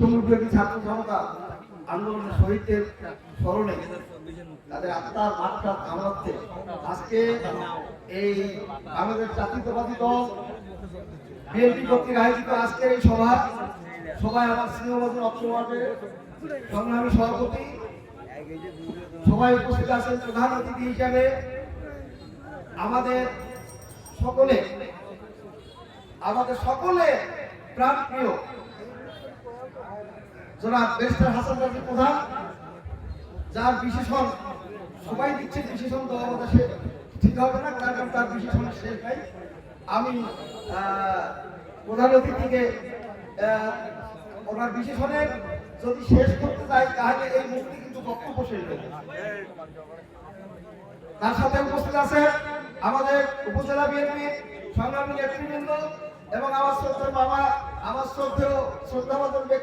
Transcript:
সমগ্রী ছাত্র জনতা আন্দোলনের শহীদদের স্মরণে তাদের আত্মার মাত্রা কামড়াচ্ছে আজকে এই বাংলাদেশ জাতীয়তাবাদী দল বিএনপি কর্তৃক আয়োজিত আজকের এই সভায় আমার স্নেহভাজন অত্র সংগ্রামী সভাপতি সবাই উপস্থিত আছেন। প্রধান অতিথি হিসাবে আমাদের সকলে প্রাণপ্রিয় জনাব ব্যারিস্টার হাসান রাজী প্রধান, যার বিশেষণ সবাই দিচ্ছে, বিশেষণ দেওয়া আমাদের ঠিক হবে না, কারণ তার বিশেষণ শেষ নাই। আমি প্রধান অতিথিকে ওনার বিশেষণের যদি শেষ করতে চাই তাহলে এই মুহূর্তে কিন্তু বক্তব্য শেষ হয়ে যাবে। তার সাথে উপস্থিত আছে আমাদের উপজেলা বিএনপি সংগ্রামী নেতৃবৃন্দ এবং আমার শ্রদ্ধেয় বাবা, আমার শ্রদ্ধাভাজন ব্যক্তি